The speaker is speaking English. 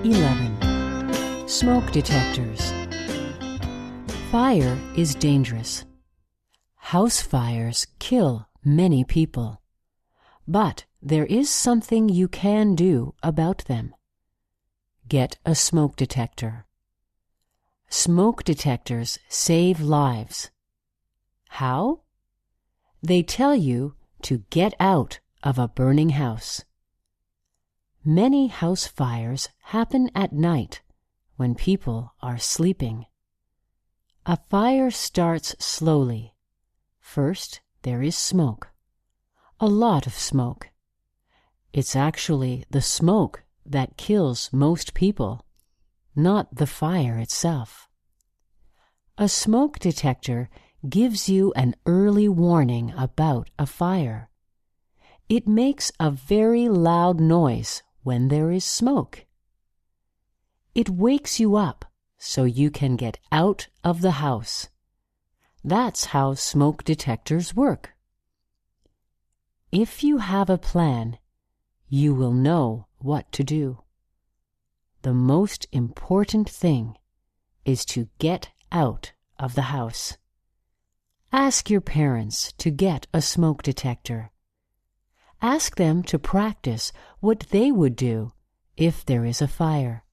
11. Smoke detectors. Fire is dangerous. House fires kill many people. But there is something you can do about them. Get a smoke detector. Smoke detectors save lives. How? They tell you to get out of a burning house. Many house fires happen at night when people are sleeping. A fire starts slowly. First, there is smoke. A lot of smoke. It's actually the smoke that kills most people, not the fire itself. A smoke detector gives you an early warning about a fire. It makes a very loud noise when there is smoke. It wakes you up so you can get out of the house. That's how smoke detectors work. If you have a plan, you will know what to do. The most important thing is to get out of the house. Ask your parents to get a smoke detector. Ask them to practice what they would do if there is a fire.